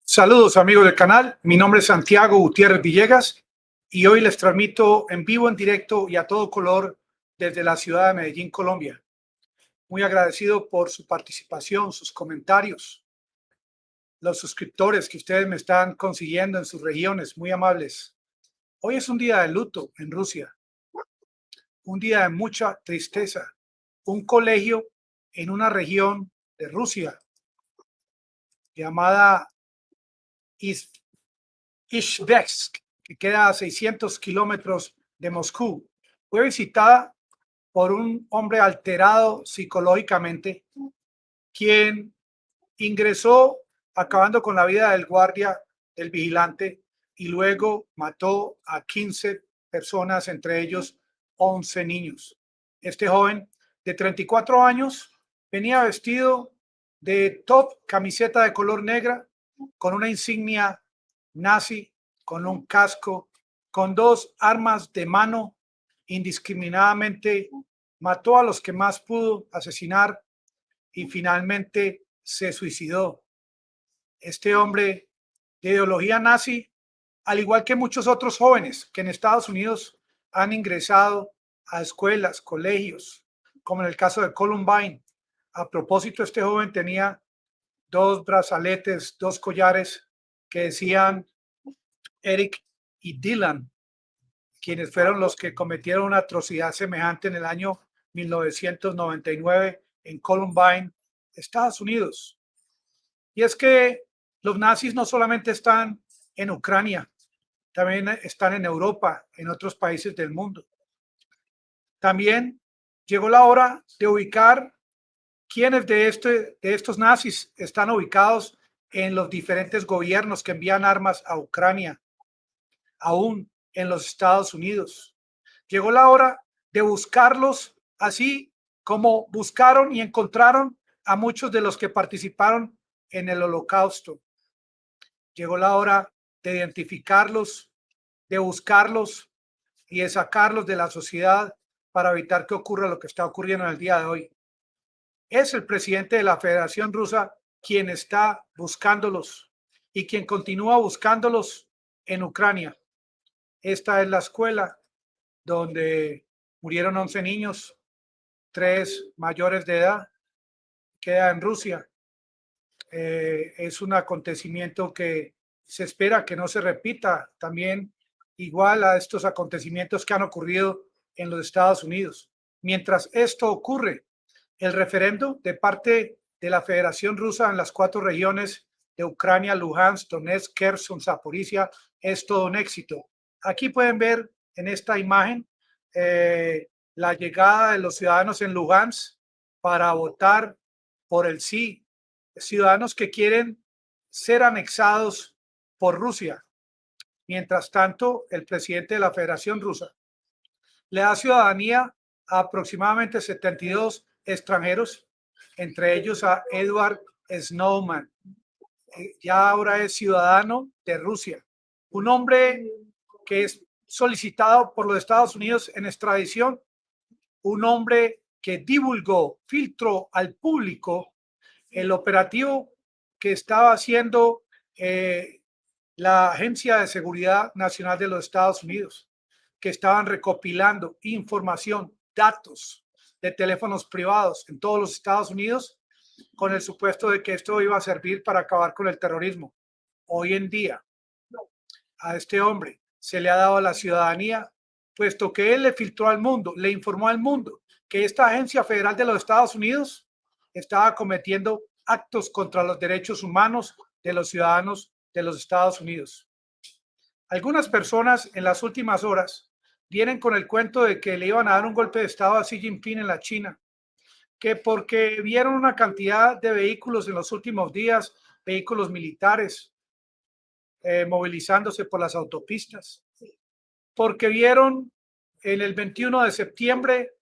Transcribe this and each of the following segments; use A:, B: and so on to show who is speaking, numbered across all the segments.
A: Saludos amigos del canal, mi nombre es Santiago Gutiérrez Villegas y hoy les transmito en vivo, en directo y a todo color desde la ciudad de Medellín, Colombia. Muy agradecido por su participación, sus comentarios, los suscriptores que ustedes me están consiguiendo en sus regiones, muy amables. Hoy es un día de luto en Rusia, un día de mucha tristeza. Un colegio en una región de Rusia llamada Izhevsk, que queda a 600 kilómetros de Moscú, fue visitada por un hombre alterado psicológicamente, quien ingresó acabando con la vida del guardia, del vigilante, y luego mató a 15 personas, entre ellos 11 niños. Este joven de 34 años venía vestido de top, camiseta de color negra, con una insignia nazi, con un casco, con dos armas de mano, indiscriminadamente mató a los que más pudo asesinar y finalmente se suicidó. Este hombre de ideología nazi, al igual que muchos otros jóvenes que en Estados Unidos han ingresado a escuelas, colegios, como en el caso de Columbine. A propósito, este joven tenía dos brazaletes, dos collares que decían Eric y Dylan, quienes fueron los que cometieron una atrocidad semejante en el año 1999 en Columbine, Estados Unidos. Y es que los nazis no solamente están en Ucrania, también están en Europa, en otros países del mundo. También llegó la hora de ubicar quiénes de estos nazis están ubicados en los diferentes gobiernos que envían armas a Ucrania, aún en los Estados Unidos. Llegó la hora de buscarlos, así como buscaron y encontraron a muchos de los que participaron en el Holocausto. Llegó la hora de identificarlos, de buscarlos y de sacarlos de la sociedad para evitar que ocurra lo que está ocurriendo en el día de hoy. Es el presidente de la Federación Rusa quien está buscándolos y quien continúa buscándolos en Ucrania. Esta es la escuela donde murieron 11 niños, 3 mayores de edad, queda en Rusia. Es un acontecimiento que se espera que no se repita también igual a estos acontecimientos que han ocurrido en los Estados Unidos. Mientras esto ocurre, el referendo de parte de la Federación Rusa en las 4 regiones de Ucrania, Luhansk, Donetsk, Kherson, Zaporizhia, es todo un éxito. Aquí pueden ver en esta imagen la llegada de los ciudadanos en Luhansk para votar por el sí, ciudadanos que quieren ser anexados por Rusia. Mientras tanto, el presidente de la Federación Rusa le da ciudadanía a aproximadamente 72 extranjeros, entre ellos a Edward Snowden. Ya ahora es ciudadano de Rusia, un hombre que es solicitado por los Estados Unidos en extradición, un hombre que divulgó, filtró al público el operativo que estaba haciendo la Agencia de Seguridad Nacional de los Estados Unidos, que estaban recopilando información, datos de teléfonos privados en todos los Estados Unidos con el supuesto de que esto iba a servir para acabar con el terrorismo. Hoy en día, a este hombre se le ha dado la ciudadanía, puesto que él le filtró al mundo, le informó al mundo que esta agencia federal de los Estados Unidos estaba cometiendo actos contra los derechos humanos de los ciudadanos de los Estados Unidos. Algunas personas en las últimas horas vienen con el cuento de que le iban a dar un golpe de estado a Xi Jinping en la China, que porque vieron una cantidad de vehículos en los últimos días, vehículos militares, movilizándose por las autopistas, porque vieron en el 21 de septiembre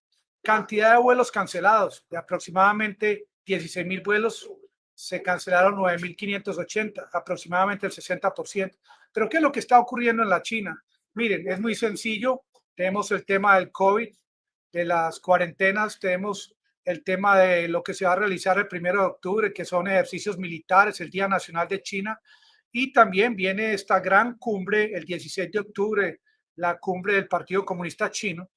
A: cantidad de vuelos cancelados, de aproximadamente 16,000 vuelos, se cancelaron 9,580, aproximadamente el 60%. Pero ¿qué es lo que está ocurriendo en la China? Miren, es muy sencillo. Tenemos el tema del COVID, de las cuarentenas, tenemos el tema de lo que se va a realizar el 1 de octubre, que son ejercicios militares, el Día Nacional de China, y también viene esta gran cumbre el 16 de octubre, la cumbre del Partido Comunista Chino,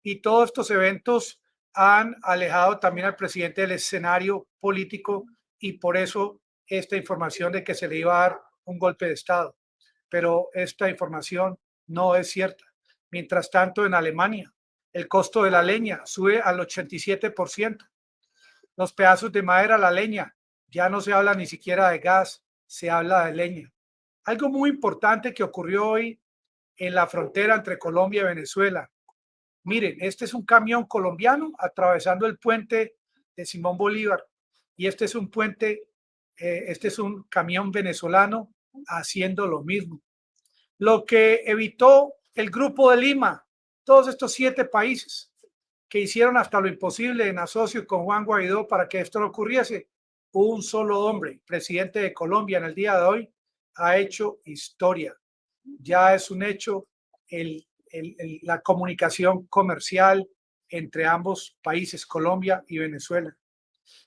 A: y todos estos eventos han alejado también al presidente del escenario político y por eso esta información de que se le iba a dar un golpe de Estado. Pero esta información no es cierta. Mientras tanto, en Alemania, el costo de la leña sube al 87%. Los pedazos de madera, la leña, ya no se habla ni siquiera de gas, se habla de leña. Algo muy importante que ocurrió hoy en la frontera entre Colombia y Venezuela. Miren, este es un camión colombiano atravesando el puente de Simón Bolívar y este es un puente, este es un camión venezolano haciendo lo mismo. Lo que evitó el Grupo de Lima, todos estos 7 países que hicieron hasta lo imposible en asocio con Juan Guaidó para que esto no ocurriese. Un solo hombre, presidente de Colombia en el día de hoy, ha hecho historia. Ya es un hecho la comunicación comercial entre ambos países, Colombia y Venezuela.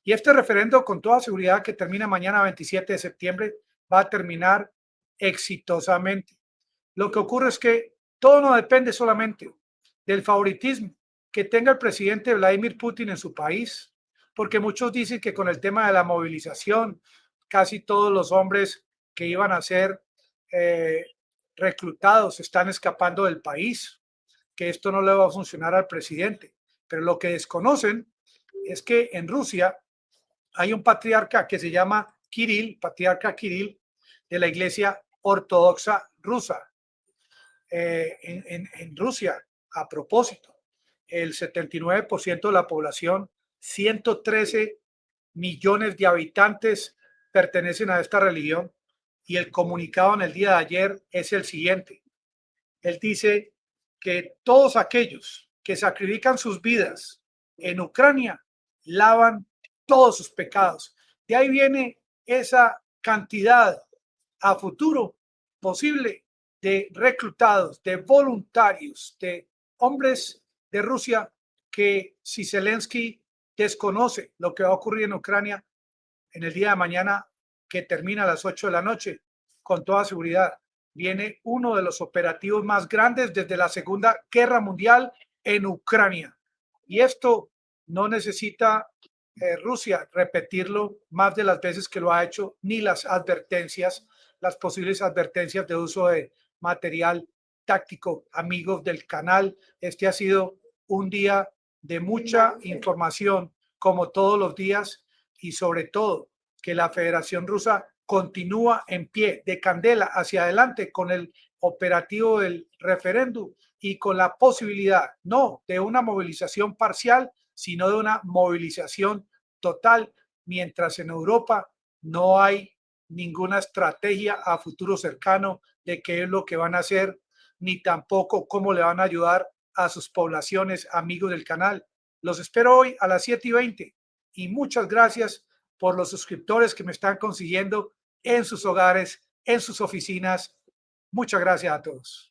A: Y este referendo, con toda seguridad, que termina mañana 27 de septiembre, va a terminar exitosamente. Lo que ocurre es que todo no depende solamente del favoritismo que tenga el presidente Vladimir Putin en su país, porque muchos dicen que con el tema de la movilización, casi todos los hombres que iban a ser reclutados están escapando del país, que esto no le va a funcionar al presidente. Pero lo que desconocen es que en Rusia hay un patriarca que se llama Kirill, patriarca Kirill de la Iglesia Ortodoxa Rusa. En Rusia, a propósito, el 79% de la población, 113 millones de habitantes pertenecen a esta religión y el comunicado en el día de ayer es el siguiente. Él dice que todos aquellos que sacrifican sus vidas en Ucrania lavan todos sus pecados. De ahí viene esa cantidad a futuro posible de reclutados, de voluntarios, de hombres de Rusia que si Zelensky desconoce lo que va a ocurrir en Ucrania en el día de mañana, que termina a las 8 de la noche, con toda seguridad, viene uno de los operativos más grandes desde la Segunda Guerra Mundial en Ucrania. Y esto no necesita Rusia repetirlo más de las veces que lo ha hecho, ni las advertencias, las posibles advertencias de uso de material táctico. Amigos del canal, este ha sido un día de mucha información, como todos los días, y sobre todo que la Federación Rusa continúa en pie de candela hacia adelante con el operativo del referéndum y con la posibilidad no de una movilización parcial, sino de una movilización total, mientras en Europa no hay ninguna estrategia a futuro cercano de qué es lo que van a hacer, ni tampoco cómo le van a ayudar a sus poblaciones. Amigos del canal, los espero hoy a las 7:20 y muchas gracias por los suscriptores que me están consiguiendo en sus hogares, en sus oficinas. Muchas gracias a todos.